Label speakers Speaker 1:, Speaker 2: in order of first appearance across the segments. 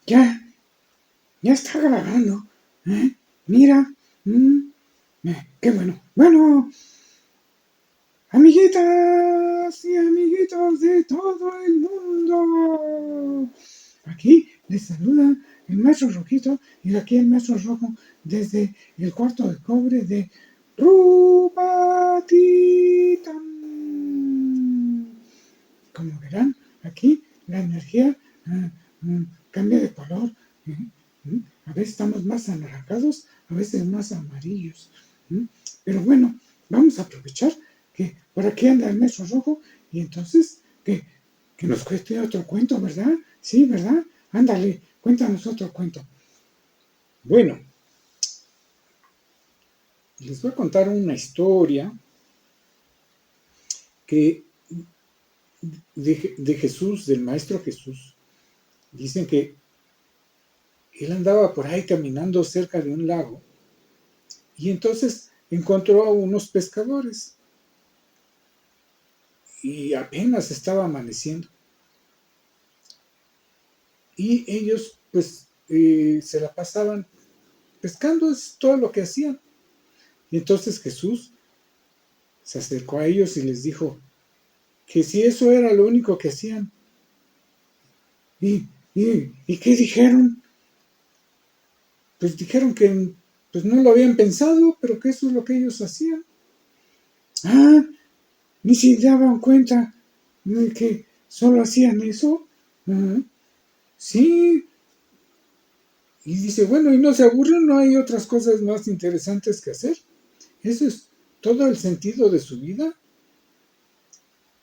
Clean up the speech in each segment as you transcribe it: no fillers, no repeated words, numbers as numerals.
Speaker 1: Ya, ya está grabando. Mira. Qué bueno. Bueno, amiguitas y amiguitos de todo el mundo. Aquí les saluda el maestro Rojito y aquí el maestro Rojo desde el cuarto de cobre de Rupatitam. Como verán, aquí la energía cambia de color. A veces estamos más anaranjados, a veces más amarillos. Pero bueno, vamos a aprovechar que por aquí anda el maestro rojo y entonces que nos cueste otro cuento, ¿verdad? Sí, ¿verdad? Ándale, cuéntanos otro cuento. Bueno, les voy a contar una historia que de Jesús, del Maestro Jesús. Dicen que él andaba por ahí caminando cerca de un lago y entonces encontró a unos pescadores y apenas estaba amaneciendo. Y ellos pues se la pasaban pescando, es todo lo que hacían. Y entonces Jesús se acercó a ellos y les dijo que si eso era lo único que hacían. ¿Y qué dijeron? Pues dijeron que pues no lo habían pensado, pero que eso es lo que ellos hacían. Ah, ni se daban cuenta de que solo hacían eso. Sí. Y dice, bueno, ¿y no se aburren? ¿No hay otras cosas más interesantes que hacer? Eso es todo el sentido de su vida.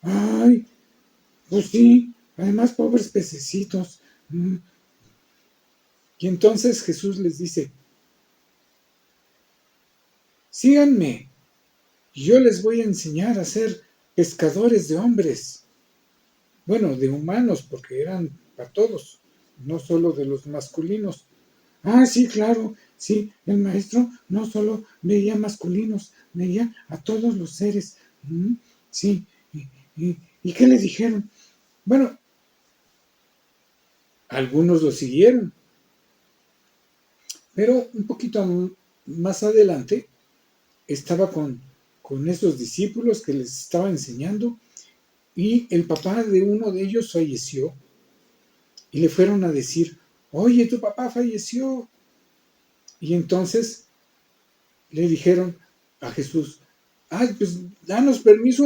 Speaker 1: Ay, pues sí, además pobres pececitos. Y entonces Jesús les dice, síganme, yo les voy a enseñar a ser pescadores de hombres. Bueno, de humanos, porque eran para todos, no solo de los masculinos. Ah, sí, claro, sí, el maestro no solo veía masculinos, veía a todos los seres. Sí, ¿y qué le dijeron? Bueno, algunos lo siguieron, pero un poquito más adelante estaba con esos discípulos que les estaba enseñando y el papá de uno de ellos falleció y le fueron a decir, oye, tu papá falleció. Y entonces le dijeron a Jesús, ay, pues danos permiso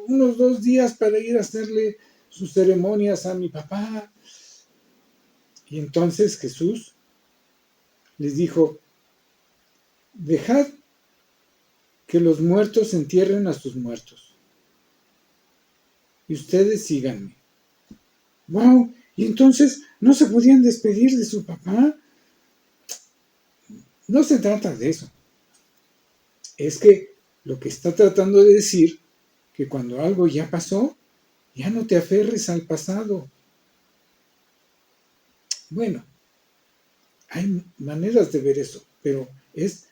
Speaker 1: unos 2 días para ir a hacerle sus ceremonias a mi papá. Y entonces Jesús les dijo, dejad que los muertos entierren a sus muertos y ustedes síganme. ¡Wow! Y entonces no se podían despedir de su papá. No se trata de eso. Es que lo que está tratando de decir, que cuando algo ya pasó, ya no te aferres al pasado. Bueno, hay maneras de ver eso, pero es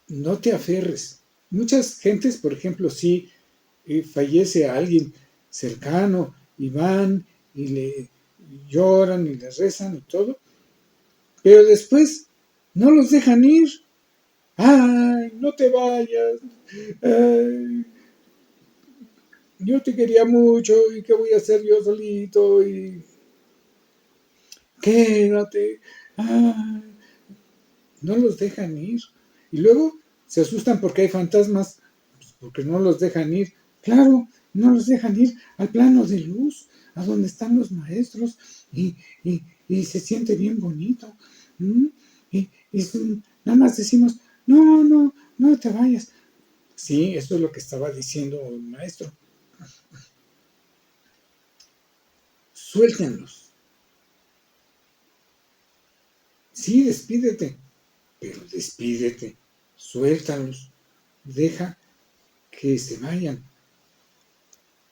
Speaker 1: no te aferres. Muchas gentes, por ejemplo, sí fallece a alguien cercano y van y le lloran y le rezan y todo, pero después no los dejan ir. Ay, no te vayas. Ay, yo te quería mucho y qué voy a hacer yo solito y quédate. Ay, no los dejan ir. Y luego se asustan porque hay fantasmas, pues porque no los dejan ir. Claro, no los dejan ir al plano de luz, a donde están los maestros, y se siente bien bonito. Y nada más decimos, no, no, no te vayas. Sí, eso es lo que estaba diciendo el maestro. Suéltenlos. Sí, despídete, pero despídete. Suéltalos. Deja que se vayan.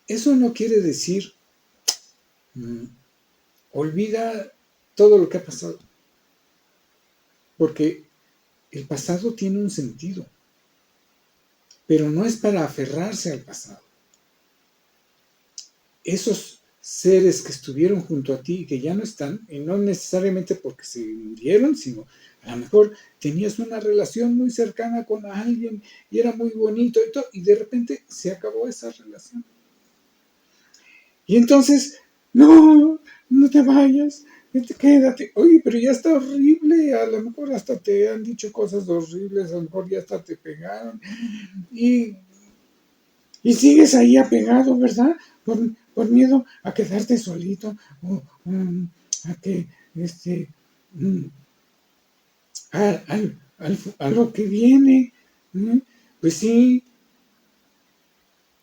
Speaker 1: Eso no quiere decir olvida todo lo que ha pasado, porque el pasado tiene un sentido, pero no es para aferrarse al pasado. Esos seres que estuvieron junto a ti y que ya no están, y no necesariamente porque se murieron, sino a lo mejor tenías una relación muy cercana con alguien y era muy bonito y todo, y de repente se acabó esa relación. Y entonces, no, no te vayas, quédate. Oye, pero ya está horrible, a lo mejor hasta te han dicho cosas horribles, a lo mejor ya hasta te pegaron. Y, y sigues ahí apegado, ¿verdad? Por miedo a quedarte solito o a que, um, a lo que viene. Pues sí,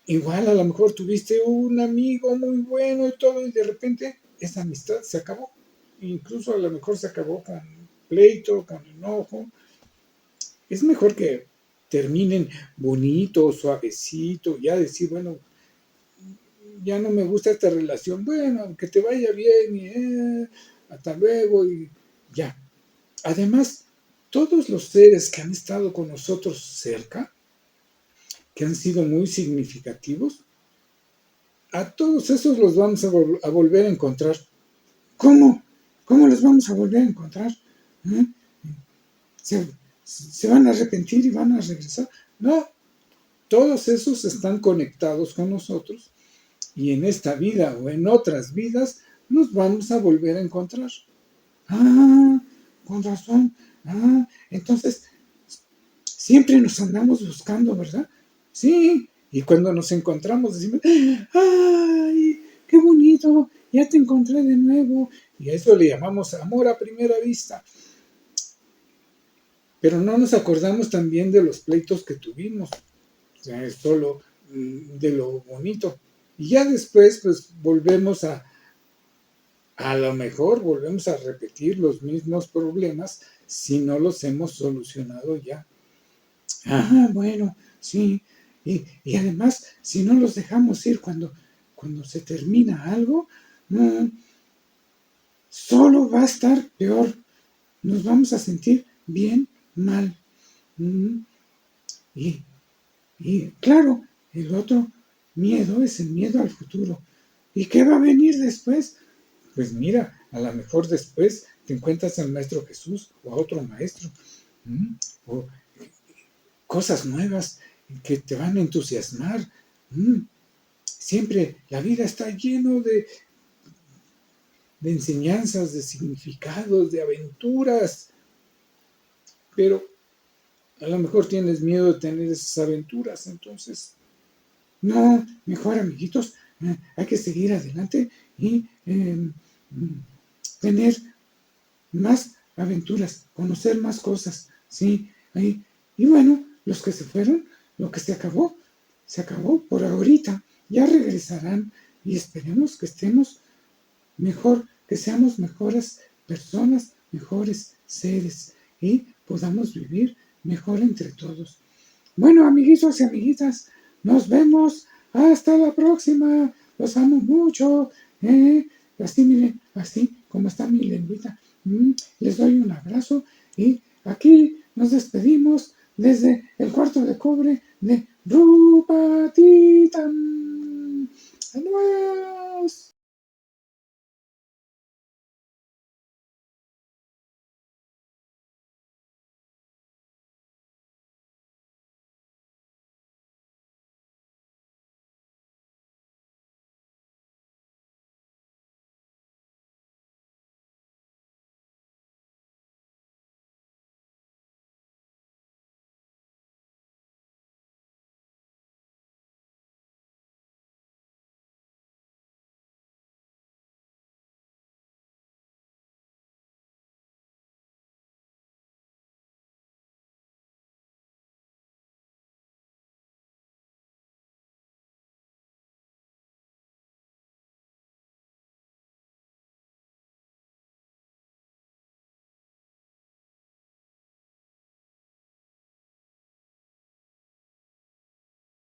Speaker 1: igual a lo mejor tuviste un amigo muy bueno y todo, y de repente esa amistad se acabó. Incluso a lo mejor se acabó con pleito, con enojo. Es mejor que terminen bonito, suavecito, ya decir, bueno, ya no me gusta esta relación, bueno, que te vaya bien y hasta luego y ya. Además, todos los seres que han estado con nosotros cerca, que han sido muy significativos, a todos esos los vamos a volver a encontrar. ¿Cómo? ¿Cómo los vamos a volver a encontrar? ¿Eh? ¿Se van a arrepentir y van a regresar? No, todos esos están conectados con nosotros y en esta vida o en otras vidas nos vamos a volver a encontrar. Ah, con razón. Ah, entonces siempre nos andamos buscando, ¿verdad? Sí, y cuando nos encontramos decimos, ¡ay, qué bonito! Ya te encontré de nuevo. Y a eso le llamamos amor a primera vista. Pero no nos acordamos también de los pleitos que tuvimos. O sea, es solo de lo bonito. Y ya después, pues volvemos a lo mejor volvemos a repetir los mismos problemas si no los hemos solucionado ya. Ah, bueno, sí. Y además, si no los dejamos ir cuando se termina algo, solo va a estar peor. Nos vamos a sentir bien mal. Y, y claro, el otro miedo es el miedo al futuro. ¿Y qué va a venir después? Pues mira, a lo mejor después te encuentras al Maestro Jesús o a otro maestro. O cosas nuevas que te van a entusiasmar. Siempre la vida está lleno de enseñanzas, de significados, de aventuras, pero a lo mejor tienes miedo de tener esas aventuras, entonces, no, mejor amiguitos, hay que seguir adelante y tener más aventuras, conocer más cosas, ¿sí? Y bueno, los que se fueron, lo que se acabó por ahorita, ya regresarán y esperemos que estemos mejor, que seamos mejores personas, mejores seres y podamos vivir mejor entre todos. Bueno, amiguitos y amiguitas, nos vemos. Hasta la próxima. Los amo mucho. Así, miren, así como está mi lengüita. Les doy un abrazo y aquí nos despedimos desde el cuarto de cobre de Rupa.